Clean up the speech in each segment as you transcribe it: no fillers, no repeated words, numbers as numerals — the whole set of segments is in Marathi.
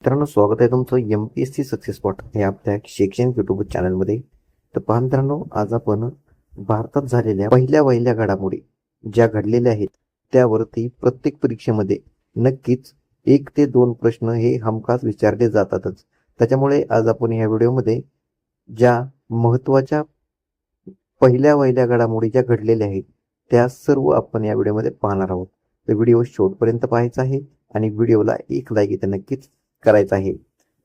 मित्रांनो, स्वागत आहे तुमचं MPSC सक्सेस स्पॉट या आपल्या शैक्षणिक युट्यूब चॅनलमध्ये. तर पहा मित्रांनो, आज आपण भारतात झालेल्या पहिल्या वहिल्या घडामोडी ज्या घडलेल्या आहेत त्यावरती प्रत्येक परीक्षेमध्ये नक्कीच 1 ते 2 प्रश्न हे हमखास विचारले जातातच. त्याच्यामुळे आज आपण या व्हिडिओमध्ये ज्या महत्त्वाच्या पहिल्या वहिल्या घडामोडी ज्या घडलेल्या आहेत त्या सर्व आपण या व्हिडिओमध्ये पाहणार आहोत. तर व्हिडिओ शेवटपर्यंत पाहायचा आहे आणि व्हिडिओला एक लाईक इथे नक्कीच करायचा आहे.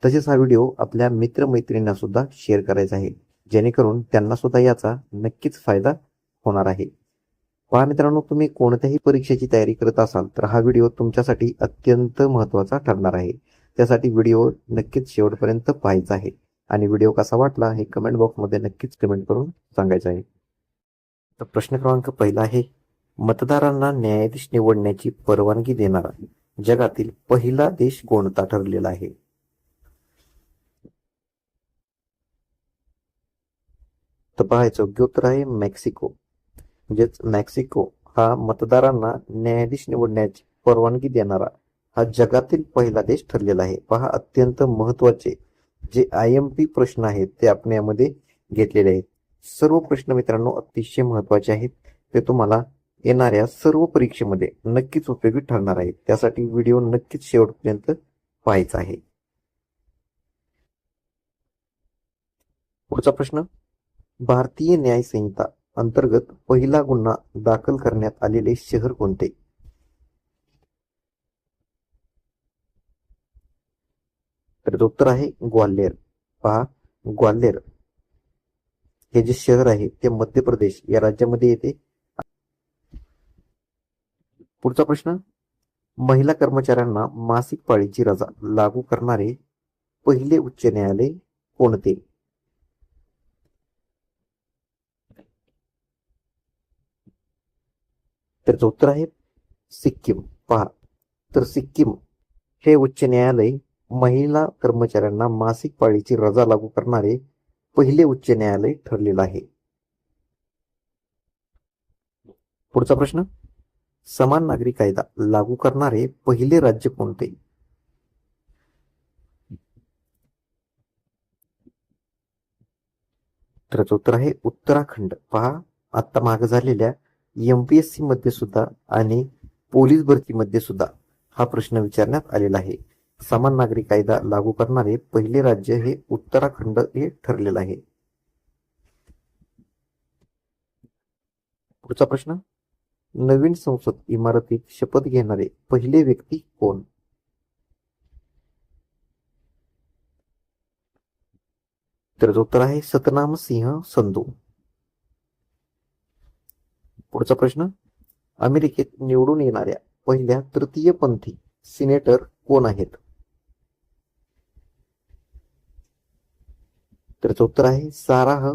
तसेच हा व्हिडिओ आपल्या मित्रमैत्रिणींना सुद्धा शेअर करायचा आहे, जेणेकरून त्यांना सुद्धा याचा नक्कीच फायदा होणार आहे. पहा मित्रांनो, तुम्ही कोणत्याही परीक्षेची तयारी करत असाल तर हा व्हिडिओ तुमच्यासाठी अत्यंत महत्त्वाचा ठरणार आहे. त्यासाठी व्हिडिओ नक्कीच शेवटपर्यंत पाहायचा आहे आणि व्हिडिओ कसा वाटला हे कमेंट बॉक्समध्ये नक्कीच कमेंट करून सांगायचं आहे. तर प्रश्न क्रमांक पहिला आहे, मतदारांना न्यायाधीश निवडण्याची परवानगी देणारा जगातील पहिला देश कोणता ठरलेला आहे? तर पाहायचं योग्य उत्तर आहे मेक्सिको. म्हणजेच मेक्सिको हा मतदारांना न्यायाधीश निवडण्याची परवानगी देणारा हा जगातील पहिला देश ठरलेला आहे. पहा, अत्यंत महत्वाचे जे IMP प्रश्न आहेत ते आपण यामध्ये घेतलेले आहेत. सर्व प्रश्न मित्रांनो अतिशय महत्वाचे आहेत. ते तुम्हाला येणाऱ्या सर्व परीक्षेमध्ये नक्कीच उपयोगी ठरणार आहेत. त्यासाठी व्हिडिओ नक्कीच शेवटपर्यंत पाहायचा आहे. पुढचा प्रश्न, भारतीय न्याय संहिता अंतर्गत पहिला गुन्हा दाखल करण्यात आलेले शहर कोणते? तर उत्तर आहे ग्वाल्हेर. पहा, ग्वाल्हेर हे जे शहर आहे ते मध्य प्रदेश या राज्यामध्ये येते. पुढचा प्रश्न, महिला कर्मचाऱ्यांना मासिक पाळीची रजा लागू करणारे पहिले उच्च न्यायालय कोणते? त्याचं उत्तर आहे सिक्कीम. पहा, तर सिक्कीम हे उच्च न्यायालय महिला कर्मचाऱ्यांना मासिक पाळीची रजा लागू करणारे पहिले उच्च न्यायालय ठरलेलं आहे. पुढचा प्रश्न, समान नागरी कायदा लागू करणारे पहिले राज्य कोणते? तर उत्तर आहे उत्तराखंड. पहा, आता मागे झालेल्या MPSC मध्ये सुद्धा आणि पोलीस भरतीमध्ये सुद्धा हा प्रश्न विचारण्यात आलेला आहे. समान नागरी कायदा लागू करणारे पहिले राज्य हे उत्तराखंड हे ठरलेलं आहे. पुढचा प्रश्न, नवीन संसद इमारतीत शपथ घेणारे पहिले व्यक्ती कोण? तर उत्तर आहे सतनाम सिंह संधू. पुढचा प्रश्न, अमेरिकेत निवडून येणाऱ्या पहिल्या तृतीयपंथी सिनेटर कोण आहेत? तर उत्तर आहे साराह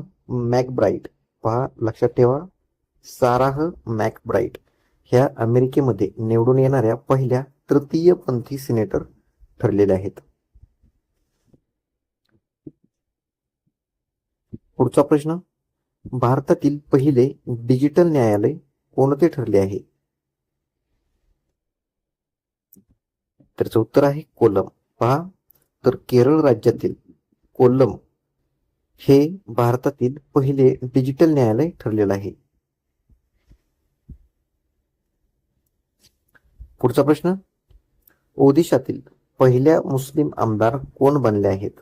मॅकब्राइट. पहा, लक्षात ठेवा, साराह मॅकब्राइट ह्या अमेरिकेमध्ये निवडून येणाऱ्या पहिल्या तृतीयपंथी सिनेटर ठरलेल्या आहेत. पुढचा प्रश्न, भारतातील पहिले डिजिटल न्यायालय कोणते ठरले आहे? त्याचं उत्तर आहे कोलम. पहा, तर केरळ राज्यातील कोल्लम हे भारतातील पहिले डिजिटल न्यायालय ठरलेलं आहे. पुढचा प्रश्न, ओदिशातील पहिल्या मुस्लिम आमदार कोण बनले आहेत?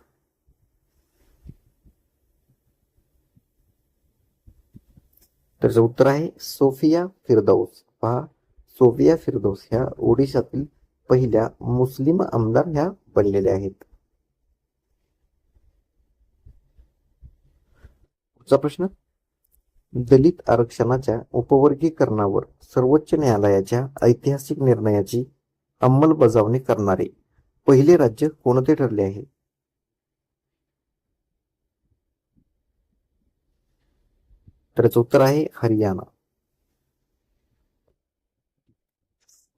त्याचं उत्तर आहे सोफिया फिरदौस. पहा, सोफिया फिरदौस ह्या ओडिशातील पहिल्या मुस्लिम आमदार ह्या बनलेल्या आहेत. पुढचा प्रश्न, दलित आरक्षणाच्या उपवर्गीकरणावर सर्वोच्च न्यायालयाच्या ऐतिहासिक निर्णयाची अंमलबजावणी करणारे पहिले राज्य कोणते ठरले आहे? तर याचं उत्तर आहे हरियाणा.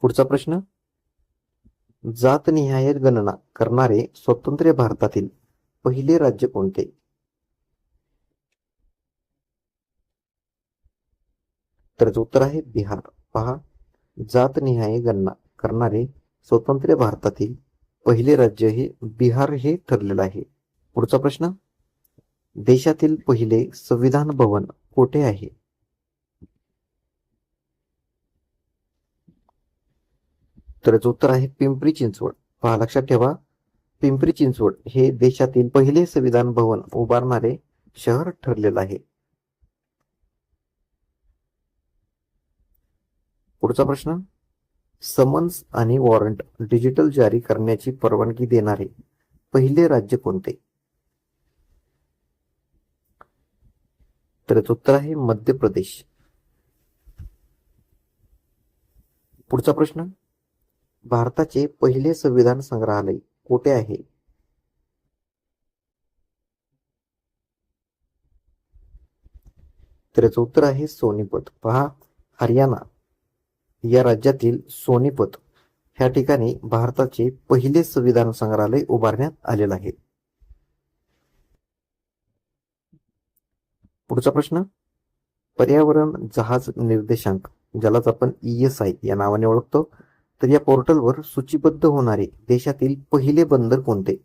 पुढचा प्रश्न, जातनिहाय गणना करणारे स्वतंत्र भारतातील पहिले राज्य कोणते? तर याचं उत्तर आहे बिहार. पहा, जातनिहाय गणना करणारे स्वतंत्र भारतातील पहिले राज्य हे बिहार हे ठरलेलं आहे. पुढचा प्रश्न, देशातील पहिले संविधान भवन कोठे आहे? तर याचं उत्तर आहे पिंपरी चिंचवड. पहा, लक्षात ठेवा, पिंपरी चिंचवड हे देशातील पहिले संविधान भवन उभारणारे शहर ठरलेलं आहे. पुढचा प्रश्न, समन्स आणि वॉरंट डिजिटल जारी करण्याची परवानगी देणारे पहिले राज्य कोणते? तर याचं उत्तर आहे मध्य प्रदेश. पुढचा प्रश्न, भारताचे पहिले संविधान संग्रहालय कोठे आहे? तर याचं उत्तर आहे सोनीपत. पहा, हरियाणा या राज्यातील सोनीपत ह्या ठिकाणी भारताचे पहिले संविधान संग्रहालय उभारण्यात आलेलं आहे. पुढचा प्रश्न, पर्यावरण जहाज निर्देशांक, ज्यालाच आपण ESI या नावाने ओळखतो, तर या पोर्टलवर सूचीबद्ध होणारे देशातील पहिले बंदर कोणते?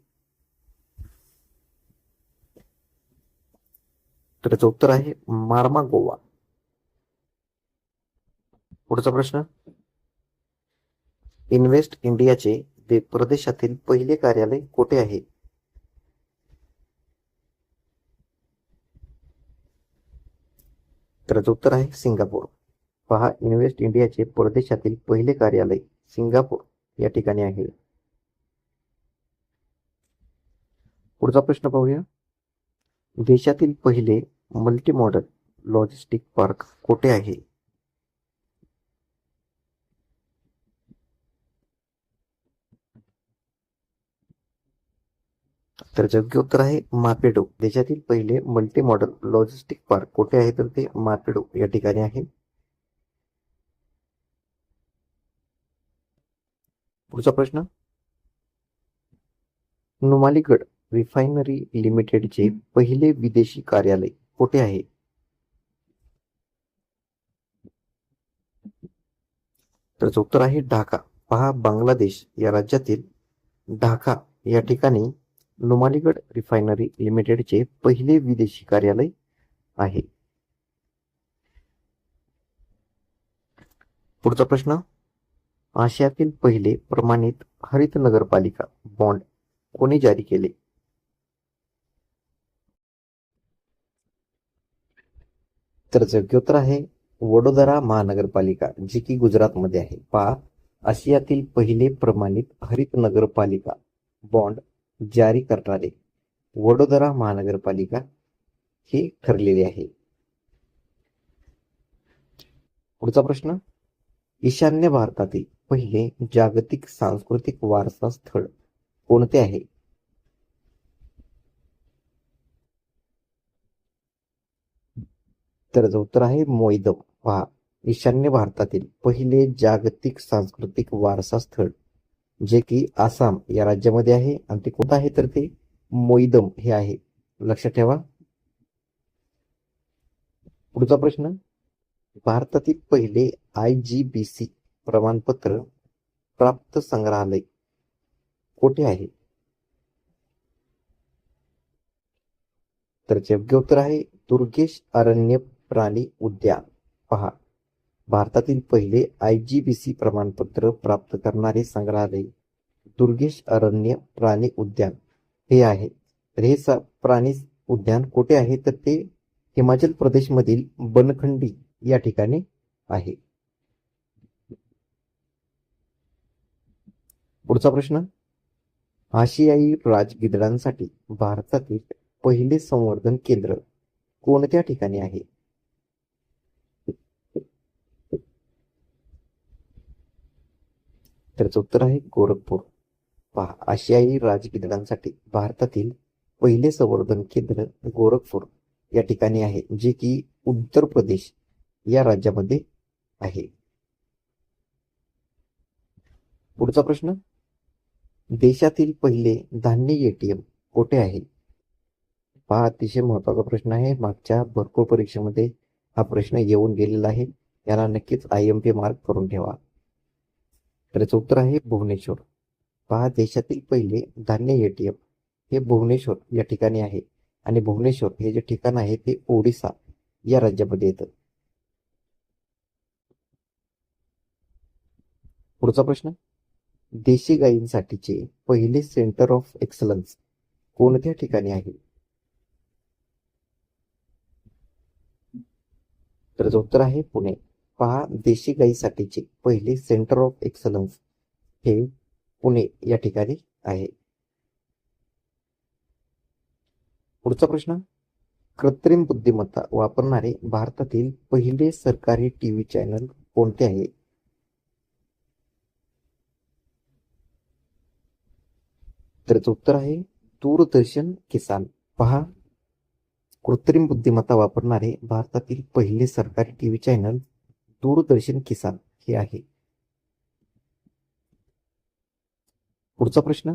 तर याचं उत्तर आहे मार्मा गोवा. पुढचा प्रश्न, इन्व्हेस्ट इंडियाचे प्रदेशातील पहिले कार्यालय कोठे आहे? तर याचं उत्तर आहे सिंगापूर. पहा, इन्व्हेस्ट इंडियाचे परदेशातील पहिले कार्यालय सिंगापूर या ठिकाणी आहे. पुढचा प्रश्न पाहूया, देशातील पहिले मल्टी मॉडल लॉजिस्टिक पार्क कोठे आहे? तर योग्य उत्तर आहे मापेडो. देशातील पहिले मल्टी मॉडल लॉजिस्टिक पार्क कोठे आहे? तर ते मापेडो या ठिकाणी आहे. पुढचा प्रश्न, नुमालीगड रिफायनरी लिमिटेडचे पहिले विदेशी कार्यालय कोठे आहे? तर उत्तर आहे ढाका. पहा, बांगलादेश या राज्यातील ढाका या ठिकाणी नुमालीगड रिफायनरी लिमिटेडचे पहिले विदेशी कार्यालय आहे. पुढचा प्रश्न, आशियातील पहिले प्रमाणित हरित नगरपालिका बॉन्ड कोणी जारी केले? तर योग्य उत्तर आहे वडोदरा महानगरपालिका, जी की गुजरातमध्ये आहे. पहा, आशियातील पहिले प्रमाणित हरित नगरपालिका बॉन्ड जारी करणारे वडोदरा महानगरपालिका हे ठरलेले आहे. पुढचा प्रश्न, ईशान्य भारतातील पहिले जागतिक सांस्कृतिक वारसा स्थळ कोणते आहे? तर उत्तर आहे मोईदम. पहा, ईशान्य भारतातील पहिले जागतिक सांस्कृतिक वारसा स्थळ जे की आसाम या राज्यामध्ये आहे, आणि ते कोणतं आहे? तर ते मोईदम हे आहे. लक्षात ठेवा. पुढचा प्रश्न, भारतातील पहिले IGBC प्रमाणपत्र प्राप्त संग्रहालय कोठे आहे? तर योग्य उत्तर आहे दुर्गेश अरण्य प्राणी उद्यान. पहा, भारतातील पहिले IGBC प्रमाणपत्र प्राप्त करणारे संग्रहालय दुर्गेश अरण्य प्राणी उद्यान हे आहे. तर हे प्राणी उद्यान कुठे आहे? तर ते हिमाचल प्रदेशमधील बनखंडी या ठिकाणी आहे. पुढचा प्रश्न, आशियाई राजगिधाडांसाठी भारतातील पहिले संवर्धन केंद्र कोणत्या ठिकाणी आहे? त्याचं उत्तर आहे गोरखपूर. पहा, आशियाई राजगिधाडांसाठी भारतातील पहिले संवर्धन केंद्र गोरखपूर या ठिकाणी आहे, जे की उत्तर प्रदेश या राज्यामध्ये आहे. पुढचा प्रश्न, देशातील पहिले धान्य ATM कोठे आहे? पहा, अतिशय महत्वाचा प्रश्न आहे. मागच्या भरपूर परीक्षेमध्ये हा प्रश्न येऊन गेलेला आहे. याला नक्कीच IMP मार्क करून ठेवा. तर याचं उत्तर आहे भुवनेश्वर. पहा, देशातील पहिले धान्य एटीएम हे भुवनेश्वर या ठिकाणी आहे आणि भुवनेश्वर हे जे ठिकाण आहे ते ओडिसा या राज्यामध्ये येतं. पुढचा प्रश्न, देशी गायींसाठीचे पहिले सेंटर ऑफ एक्सलन्स कोणत्या ठिकाणी आहे? तर उत्तर आहे पुणे. पहा, देशी गायीसाठीचे पहिले सेंटर ऑफ एक्सलन्स हे पुणे या ठिकाणी आहे. पुढचा प्रश्न, कृत्रिम बुद्धिमत्ता वापरणारे भारतातील पहिले सरकारी टीव्ही चॅनल कोणते आहे? तर उत्तर आहे दूरदर्शन किसान. पहा, कृत्रिम बुद्धिमत्ता वापरणारे भारतातील पहिले सरकारी टीव्ही चॅनल दूरदर्शन किसान हे आहे. पुढचा प्रश्न,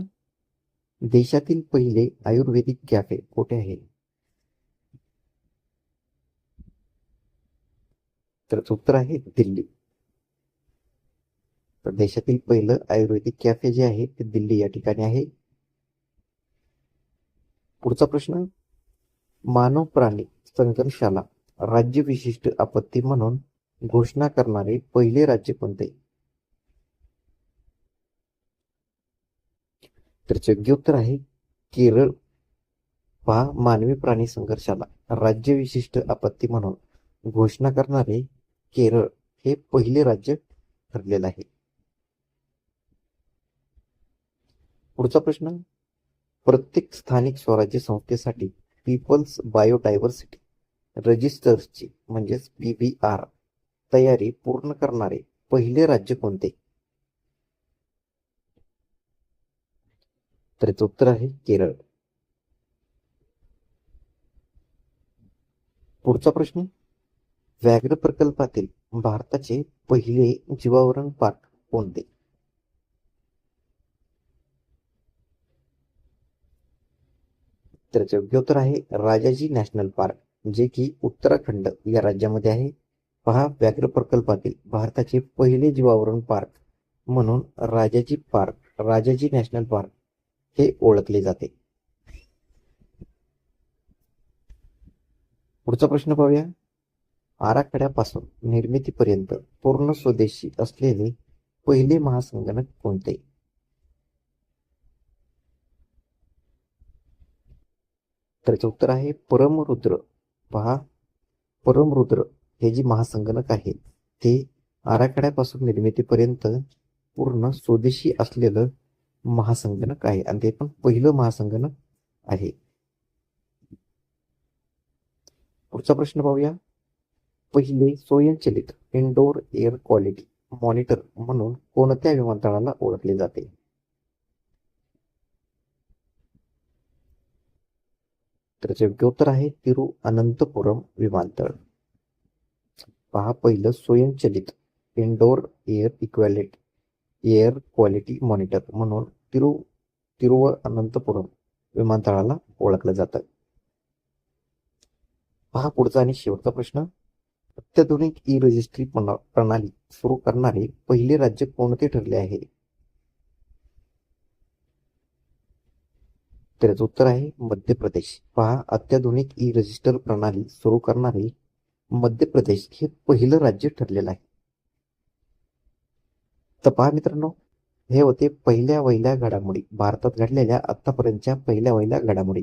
देशातील पहिले आयुर्वेदिक कॅफे कोठे आहे? तर उत्तर आहे दिल्ली. तर देशातील पहिलं आयुर्वेदिक कॅफे जे आहे ते दिल्ली या ठिकाणी आहे. पुढचा प्रश्न, मानव प्राणी संघर्षाला राज्य विशिष्ट आपत्ती म्हणून घोषणा करणारे पहिले राज्य कोणते? तर योग्य उत्तर आहे केरळ. पहा, मानवी प्राणी संघर्षाला राज्य विशिष्ट आपत्ती म्हणून घोषणा करणारे केरळ हे पहिले राज्य ठरलेलं आहे. पुढचा प्रश्न, प्रत्येक स्थानिक स्वराज्य संस्थेसाठी पीपल्स बायोडायव्हर्सिटी रजिस्टर्सची म्हणजेच PBR तयारी पूर्ण करणारे पहिले राज्य कोणते? तर उत्तर आहे केरळ. पुढचा प्रश्न, व्याघ्र प्रकल्पातील भारताचे पहिले जीवावरण पार्क कोणते? तर योग्य उत्तर आहे राजाजी नॅशनल पार्क, जे की उत्तराखंड या राज्यामध्ये आहे. पहा, व्याघ्र प्रकल्पातील भारताचे पहिले जीवावरण पार्क म्हणून राजाजी नॅशनल पार्क हे ओळखले जाते. पुढचा प्रश्न पाहूया, आराखड्यापासून निर्मितीपर्यंत पूर्ण स्वदेशी असलेले पहिले महासंगणक कोणते? तर उत्तर आहे परमरुद्र. पहा, परमरुद्र हे जे महासंगणक आहे ते आराखड्यापासून निर्मितीपर्यंत पूर्ण स्वदेशी असलेलं महासंगणक आहे आणि ते पण पहिलं महासंगणक आहे. पुढचा प्रश्न पाहूया, पहिले स्वयंचलित इनडोअर एअर क्वालिटी मॉनिटर म्हणून कोणत्या विमानतळाला ओळखले जाते? तर योग्य उत्तर आहे तिरुअनंतपुरम विमानतळ. पहा, पहिलं स्वयंचलित इनडोअर एअर क्वालिटी मॉनिटर म्हणून तिरुवअनंतपुरम विमानतळाला ओळखलं जातं. पहा, पुढचा आणि शेवटचा प्रश्न, अत्याधुनिक ई रजिस्ट्री प्रणाली सुरू करणारे पहिले राज्य कोणते ठरले आहे? त्याचं उत्तर आहे मध्य प्रदेश. पहा, अत्याधुनिक ई रजिस्टर प्रणाली सुरू करणारे मध्य प्रदेश हे पहिलं राज्य ठरलेलं आहे. तर पहा मित्रांनो, हे होते पहिल्या वहिल्या घडामोडी, भारतात घडलेल्या आतापर्यंतच्या पहिल्या वहिल्या घडामोडी.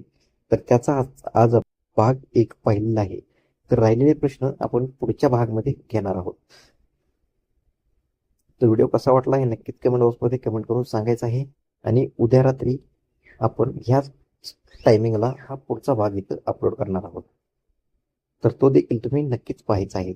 तर त्याचा आज भाग 1 पाहिलेला आहे. तर राहिलेले प्रश्न आपण पुढच्या भागमध्ये घेणार आहोत. तर व्हिडिओ कसा वाटला हे नक्कीच कमेंट बॉक्समध्ये कमेंट करून सांगायचं आहे. आणि उद्या रात्री आपण ह्याच टायमिंगला हा पुढचा भाग इथं अपलोड करणार आहोत. तर तो देखील तुम्ही नक्कीच पाहायचा आहे.